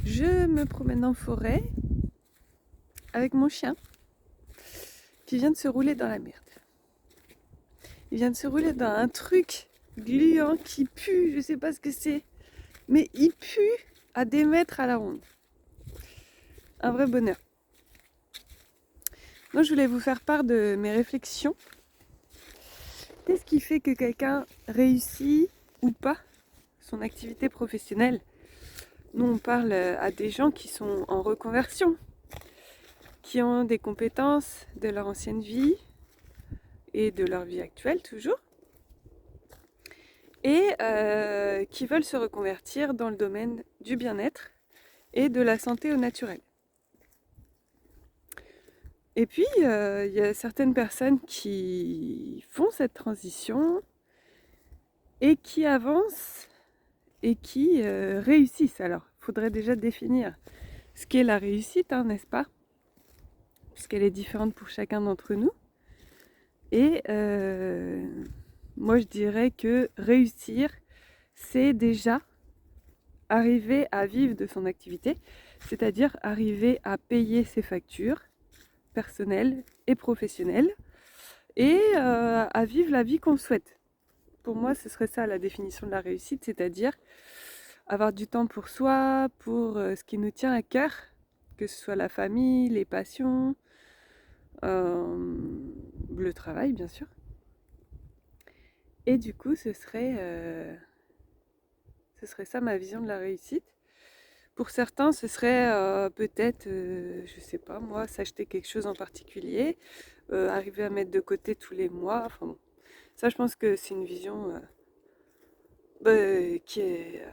Je me promène en forêt avec mon chien qui vient de se rouler dans la merde. Il vient de se rouler dans un truc gluant qui pue, je sais pas ce que c'est, mais il pue à des mètres à la ronde. Un vrai bonheur. Moi, je voulais vous faire part de mes réflexions. Qu'est-ce qui fait que quelqu'un réussit ou pas son activité professionnelle? Nous, on parle à des gens qui sont en reconversion, qui ont des compétences de leur ancienne vie et de leur vie actuelle toujours, et qui veulent se reconvertir dans le domaine du bien-être et de la santé au naturel. Et puis, il y a certaines personnes qui font cette transition et qui avancent et qui réussissent. Alors, il faudrait déjà définir ce qu'est la réussite, hein, n'est-ce pas? Puisqu'elle est différente pour chacun d'entre nous. Et moi, je dirais que réussir, c'est déjà arriver à vivre de son activité, c'est-à-dire arriver à payer ses factures personnelles et professionnelles et à vivre la vie qu'on souhaite. Pour moi, ce serait ça la définition de la réussite, c'est-à-dire avoir du temps pour soi, pour ce qui nous tient à cœur, que ce soit la famille, les passions, le travail bien sûr. Et du coup, ce serait ça ma vision de la réussite. Pour certains, ce serait peut-être, je sais pas moi, s'acheter quelque chose en particulier, arriver à mettre de côté tous les mois. Enfin bon, ça, je pense que c'est une vision qui est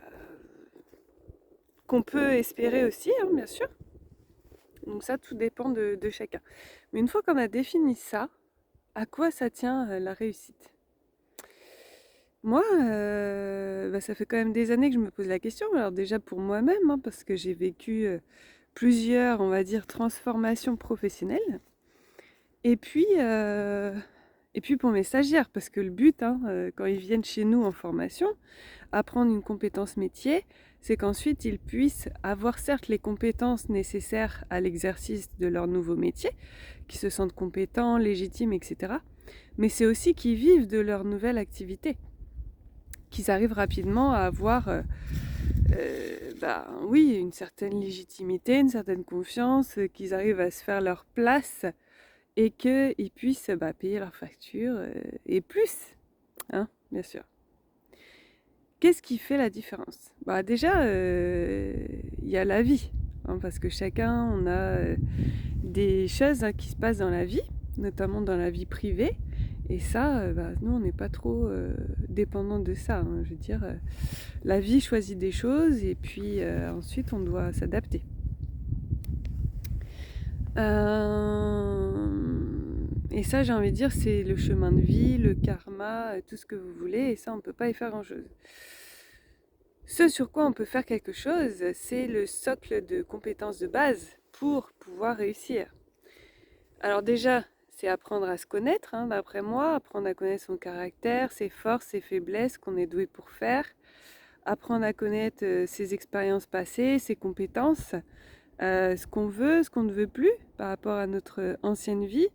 qu'on peut espérer aussi, hein, bien sûr. Donc ça, tout dépend de chacun. Mais une fois qu'on a défini ça, à quoi ça tient la réussite? Moi, ça fait quand même des années que je me pose la question. Alors déjà pour moi-même, hein, parce que j'ai vécu plusieurs, on va dire, transformations professionnelles. Et puis, pour mes stagiaires, parce que le but, hein, quand ils viennent chez nous en formation, apprendre une compétence métier, c'est qu'ensuite ils puissent avoir certes les compétences nécessaires à l'exercice de leur nouveau métier, qu'ils se sentent compétents, légitimes, etc. Mais c'est aussi qu'ils vivent de leur nouvelle activité, qu'ils arrivent rapidement à avoir oui, une certaine légitimité, une certaine confiance, qu'ils arrivent à se faire leur place et qu'ils puissent payer leurs factures et plus, hein, bien sûr. Qu'est-ce qui fait la différence? Déjà, il y a la vie, hein, parce que chacun, on a des choses qui se passent dans la vie, notamment dans la vie privée, et ça, nous, on n'est pas trop dépendant de ça, hein. Je veux dire, la vie choisit des choses et puis ensuite, on doit s'adapter. Et ça, j'ai envie de dire, c'est le chemin de vie, le karma, tout ce que vous voulez, et ça, on ne peut pas y faire grand-chose. Ce sur quoi on peut faire quelque chose, c'est le socle de compétences de base pour pouvoir réussir. Alors déjà, c'est apprendre à se connaître, hein, d'après moi, apprendre à connaître son caractère, ses forces, ses faiblesses qu'on est doué pour faire, apprendre à connaître ses expériences passées, ses compétences, ce qu'on veut, ce qu'on ne veut plus par rapport à notre ancienne vie,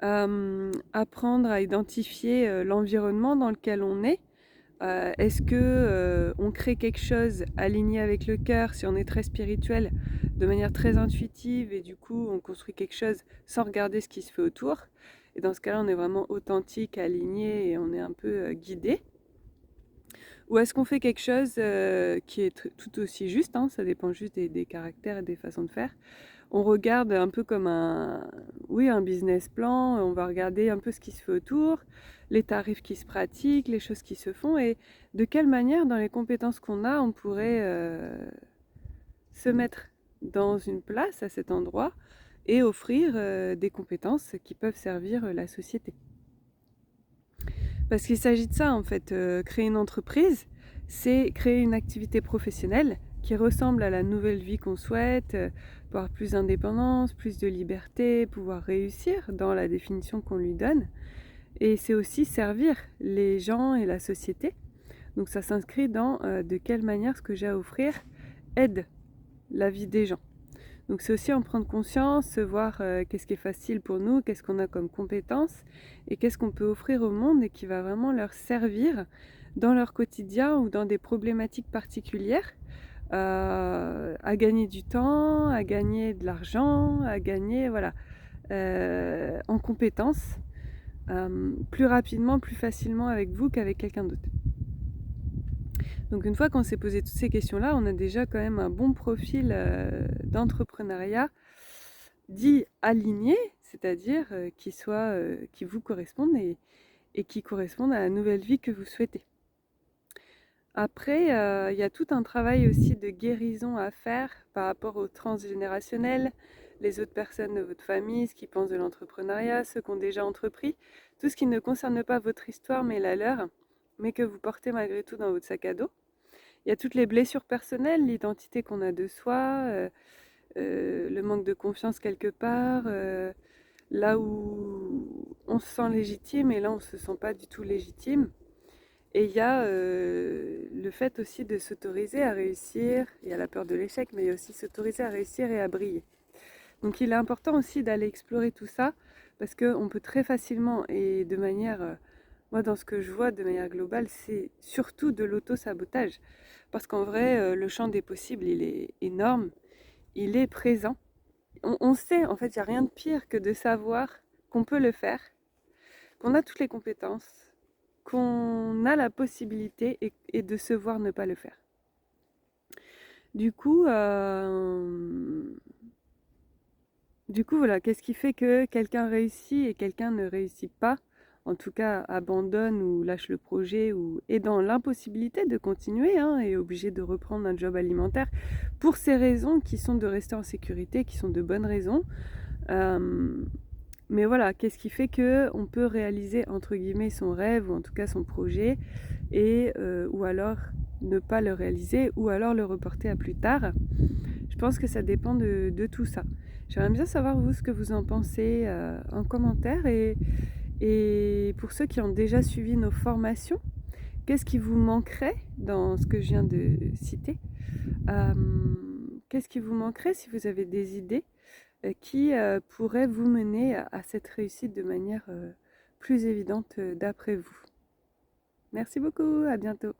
apprendre à identifier l'environnement dans lequel on est. Est-ce que on crée quelque chose aligné avec le cœur, si on est très spirituel, de manière très intuitive, et du coup on construit quelque chose sans regarder ce qui se fait autour, et dans ce cas-là on est vraiment authentique, aligné, et on est un peu guidé? Ou est-ce qu'on fait quelque chose qui est tout aussi juste, hein, ça dépend juste des caractères et des façons de faire. On regarde un peu comme un business plan, on va regarder un peu ce qui se fait autour, les tarifs qui se pratiquent, les choses qui se font, et de quelle manière, dans les compétences qu'on a, on pourrait se mettre dans une place à cet endroit et offrir des compétences qui peuvent servir la société. Parce qu'il s'agit de ça en fait, créer une entreprise, c'est créer une activité professionnelle qui ressemble à la nouvelle vie qu'on souhaite, avoir plus d'indépendance, plus de liberté, pouvoir réussir dans la définition qu'on lui donne. Et c'est aussi servir les gens et la société. Donc ça s'inscrit dans de quelle manière ce que j'ai à offrir aide la vie des gens. Donc c'est aussi en prendre conscience, voir qu'est-ce qui est facile pour nous, qu'est-ce qu'on a comme compétences et qu'est-ce qu'on peut offrir au monde et qui va vraiment leur servir dans leur quotidien ou dans des problématiques particulières, à gagner du temps, à gagner de l'argent, à gagner voilà, en compétences, plus rapidement, plus facilement avec vous qu'avec quelqu'un d'autre. Donc une fois qu'on s'est posé toutes ces questions-là, on a déjà quand même un bon profil d'entrepreneuriat dit aligné, c'est-à-dire qui vous correspondent et qui correspondent à la nouvelle vie que vous souhaitez. Après, il y a tout un travail aussi de guérison à faire par rapport au transgénérationnel, les autres personnes de votre famille, ce qu'ils pensent de l'entrepreneuriat, ceux qui ont déjà entrepris, tout ce qui ne concerne pas votre histoire mais la leur, mais que vous portez malgré tout dans votre sac à dos. Il y a toutes les blessures personnelles, l'identité qu'on a de soi, le manque de confiance quelque part, là où on se sent légitime et là on ne se sent pas du tout légitime. Et il y a le fait aussi de s'autoriser à réussir. Il y a la peur de l'échec, mais il y a aussi s'autoriser à réussir et à briller. Donc il est important aussi d'aller explorer tout ça, parce qu'on peut très facilement, et de manière, moi dans ce que je vois de manière globale, c'est surtout de l'auto-sabotage. Parce qu'en vrai, le champ des possibles, il est énorme, il est présent. On sait, en fait, il n'y a rien de pire que de savoir qu'on peut le faire, qu'on a toutes les compétences, qu'on a la possibilité et de se voir ne pas le faire. Du coup, voilà, qu'est-ce qui fait que quelqu'un réussit et quelqu'un ne réussit pas, en tout cas abandonne ou lâche le projet ou est dans l'impossibilité de continuer, hein, et est obligé de reprendre un job alimentaire pour ces raisons qui sont de rester en sécurité, qui sont de bonnes raisons. Mais voilà, qu'est-ce qui fait qu'on peut réaliser entre guillemets son rêve ou en tout cas son projet et ou alors ne pas le réaliser ou alors le reporter à plus tard. Je pense que ça dépend de tout ça. J'aimerais bien savoir vous ce que vous en pensez en commentaire et pour ceux qui ont déjà suivi nos formations, qu'est-ce qui vous manquerait dans ce que je viens de citer? Qu'est-ce qui vous manquerait si vous avez des idées qui pourraient vous mener à cette réussite de manière plus évidente d'après vous? Merci beaucoup, à bientôt.